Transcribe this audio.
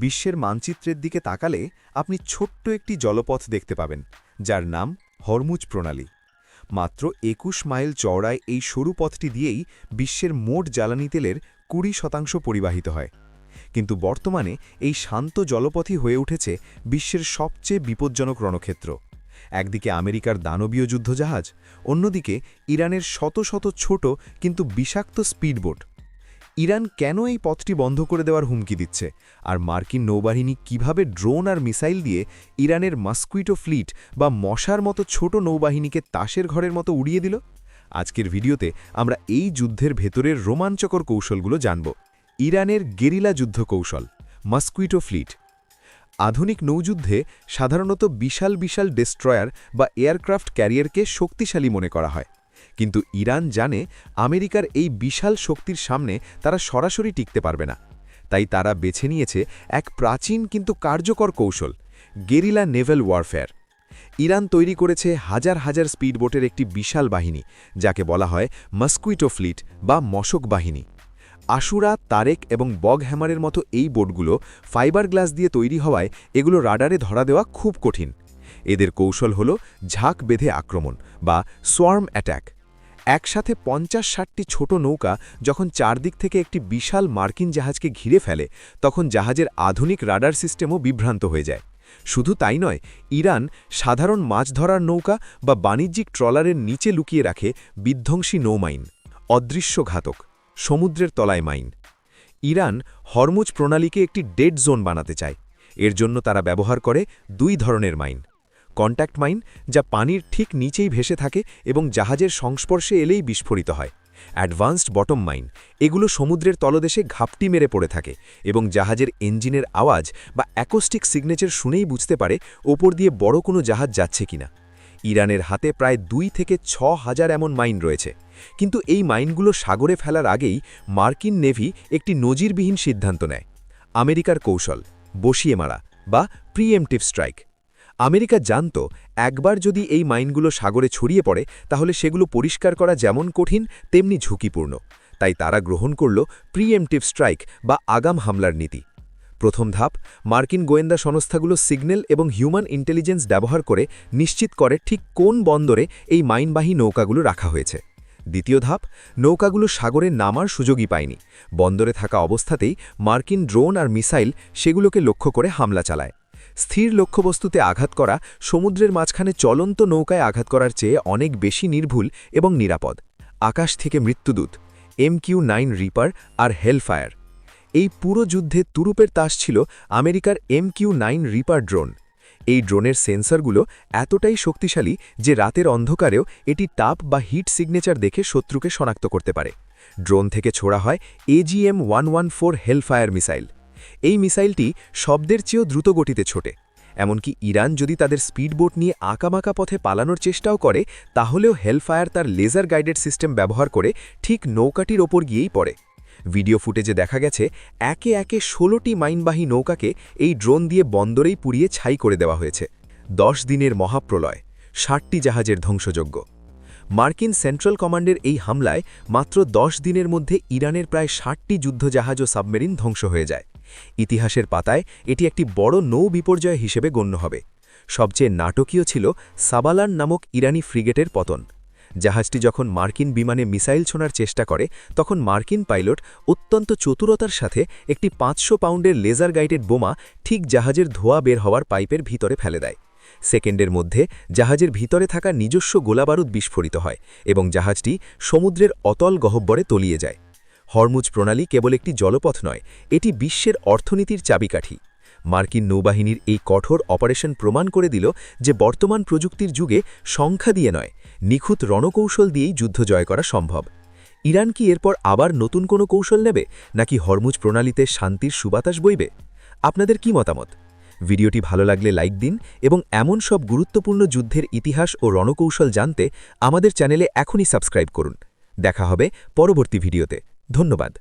বিশ্বের মানচিত্রের দিকে তাকালে আপনি ছোট্ট একটি জলপথ দেখতে পাবেন যার নাম হরমুজ প্রণালী। মাত্র ২১ মাইল চওড়ায় এই সরু পথটি দিয়েই বিশ্বের মোট জ্বালানি তেলের ২০% পরিবাহিত হয়। কিন্তু বর্তমানে এই শান্ত জলপথই হয়ে উঠেছে বিশ্বের সবচেয়ে বিপজ্জনক রণক্ষেত্র। একদিকে আমেরিকার দানবীয় যুদ্ধজাহাজ, অন্যদিকে ইরানের শত শত ছোট কিন্তু বিষাক্ত স্পিডবোট। ইরান কেন এই পথটি বন্ধ করে দেওয়ার হুমকি দিচ্ছে, আর মার্কিন নৌবাহিনী কিভাবে ড্রোন আর মিসাইল দিয়ে ইরানের মস্কুইটো ফ্লিট বা মশার মতো ছোট নৌবাহিনীকে তাসের ঘরের মতো উড়িয়ে দিল? আজকের ভিডিওতে আমরা এই যুদ্ধের ভেতরের রোমাঞ্চকর কৌশলগুলো জানব। ইরানের গেরিলা যুদ্ধ কৌশল, মস্কুইটো ফ্লিট। আধুনিক নৌযুদ্ধে সাধারণত বিশাল বিশাল ডেস্ট্রয়ার বা এয়ারক্রাফট ক্যারিয়ারকে শক্তিশালী মনে করা হয়, কিন্তু ইরান জানে আমেরিকার এই বিশাল শক্তির সামনে তারা সরাসরি টিকতে পারবে না। তাই তারা বেছে নিয়েছে এক প্রাচীন কিন্তু কার্যকর কৌশল, গেরিলা নেভেল ওয়ারফেয়ার। ইরান তৈরি করেছে হাজার হাজার স্পিডবোটের একটি বিশাল বাহিনী, যাকে বলা হয় মস্কুইটো ফ্লিট বা মশক বাহিনী। আশুরা, তারেক এবং বগ হ্যামারের মতো এই বোটগুলো ফাইবার গ্লাস দিয়ে তৈরি হওয়ায় এগুলো রাডারে ধরা দেওয়া খুব কঠিন। এদের কৌশল হল ঝাঁক বেঁধে আক্রমণ বা সোয়ার্ম অ্যাট্যাক। একসাথে ৫০-৬০টি ছোট নৌকা যখন চারদিক থেকে একটি বিশাল মার্কিন জাহাজকে ঘিরে ফেলে, তখন জাহাজের আধুনিক রাডার সিস্টেমও বিভ্রান্ত হয়ে যায়। শুধু তাই নয়, ইরান সাধারণ মাছ ধরার নৌকা বা বাণিজ্যিক ট্রলারের নিচে লুকিয়ে রাখে বিধ্বংসী নৌমাইন, অদৃশ্য ঘাতক, সমুদ্রের তলায় মাইন। ইরান হরমুজ প্রণালীকে একটি ডেড জোন বানাতে চায়। এর জন্য তারা ব্যবহার করে দুই ধরনের মাইন: কন্ট্যাক্ট মাইন, যা পানির ঠিক নিচেই ভেসে থাকে এবং জাহাজের সংস্পর্শে এলেই বিস্ফোরিত হয়; অ্যাডভান্সড বটম মাইন, এগুলো সমুদ্রের তলদেশে ঘাপটি মেরে পড়ে থাকে এবং জাহাজের ইঞ্জিনের আওয়াজ বা অ্যাকোস্টিক সিগনেচার শুনেই বুঝতে পারে ওপর দিয়ে বড় কোনো জাহাজ যাচ্ছে কিনা। ইরানের হাতে প্রায় ২ থেকে ৬ হাজার এমন মাইন রয়েছে, কিন্তু এই মাইনগুলো সাগরে ফেলার আগেই মার্কিন নেভি একটি নজিরবিহীন সিদ্ধান্ত নেয়। আমেরিকার কৌশল, বসিয়ে মারা বা প্রিএমটিভ স্ট্রাইক। আমেরিকা জানত একবার যদি এই মাইনগুলো সাগরে ছড়িয়ে পড়ে তাহলে সেগুলো পরিষ্কার করা যেমন কঠিন তেমনি ঝুঁকিপূর্ণ। তাই তারা গ্রহণ করল প্রিএমটিভ স্ট্রাইক বা আগাম হামলার নীতি। প্রথম ধাপ, মার্কিন গোয়েন্দা সংস্থাগুলো সিগন্যাল এবং হিউম্যান ইন্টেলিজেন্স ব্যবহার করে নিশ্চিত করে ঠিক কোন বন্দরে এই মাইনবাহী নৌকাগুলো রাখা হয়েছে। দ্বিতীয় ধাপ, নৌকাগুলো সাগরে নামার সুযোগই পায়নি। বন্দরে থাকা অবস্থাতেই মার্কিন ড্রোন আর মিসাইল সেগুলোকে লক্ষ্য করে হামলা চালায়। স্থির লক্ষ্যবস্তুতে আঘাত করা সমুদ্রের মাঝখানে চলন্ত নৌকায় আঘাত করার চেয়ে অনেক বেশি নির্ভুল এবং নিরাপদ। আকাশ থেকে মৃত্যুদূত, MQ-9 রিপার আর হেলফায়ার। এই পুরো যুদ্ধে তুরুপের তাস ছিল আমেরিকার MQ-9 রিপার ড্রোন। এই ড্রোনের সেন্সরগুলো এতটাই শক্তিশালী যে রাতের অন্ধকারেও এটি তাপ বা হিট সিগনেচার দেখে শত্রুকে শনাক্ত করতে পারে। ড্রোন থেকে ছোড়া হয় AGM-114 হেলফায়ার মিসাইল। এই মিসাইলটি শব্দের চেয়েও দ্রুত গতিতে ছোটে। এমনকি ইরান যদি তাদের স্পিডবোট নিয়ে আঁকাবাঁকা পথে পালানোর চেষ্টাও করে, তাহলেও হেলফায়ার তার লেজার গাইডেড সিস্টেম ব্যবহার করে ঠিক নৌকাটির ওপর গিয়েই পড়ে। ভিডিও ফুটেজে দেখা গেছে একে একে ১৬টি মাইনবাহী নৌকাকে এই ড্রোন দিয়ে বন্দরেই পুড়িয়ে ছাই করে দেওয়া হয়েছে। ১০ দিনের মহাপ্রলয়, ৬০টি জাহাজের ধ্বংসযজ্ঞ। মার্কিন সেন্ট্রাল কমান্ডের এই হামলায় মাত্র ১০ দিনের মধ্যে ইরানের প্রায় ৬০টি যুদ্ধজাহাজ ও সাবমেরিন ধ্বংস হয়ে যায়। ইতিহাসের পাতায় এটি একটি বড় নৌ বিপর্যয় হিসেবে গণ্য হবে। সবচেয়ে নাটকীয় ছিল সাবালান নামক ইরানি ফ্রিগেটের পতন। জাহাজটি যখন মার্কিন বিমানে মিসাইল ছোঁড়ার চেষ্টা করে, তখন মার্কিন পাইলট অত্যন্ত চতুরতার সাথে একটি ৫০০ পাউন্ডের লেজার গাইডেড বোমা ঠিক জাহাজের ধোঁয়া বের হওয়ার পাইপের ভিতরে ফেলে দেয়। সেকেন্ডের মধ্যে জাহাজের ভিতরে থাকা নিজস্ব গোলাবারুদ বিস্ফোরিত হয় এবং জাহাজটি সমুদ্রের অতল গহ্বরে তলিয়ে যায়। হরমুজ প্রণালী কেবল একটি জলপথ নয়, এটি বিশ্বের অর্থনীতির চাবিকাঠি। মার্কিন নৌবাহিনীর এই কঠোর অপারেশন প্রমাণ করে দিল যে বর্তমান প্রযুক্তির যুগে সংখ্যা দিয়ে নয়, নিখুঁত রণকৌশল দিয়েই যুদ্ধ জয় করা সম্ভব। ইরান কি এরপর আবার নতুন কোনো কৌশল নেবে, নাকি হরমুজ প্রণালীতে শান্তির সুবাতাস বইবে? আপনাদের কি মতামত? ভিডিওটি ভালো লাগলে লাইক দিন এবং এমন সব গুরুত্বপূর্ণ যুদ্ধের ইতিহাস ও রণকৌশল জানতে আমাদের চ্যানেলে এখনই সাবস্ক্রাইব করুন। দেখা হবে পরবর্তী ভিডিওতে। ধন্যবাদ।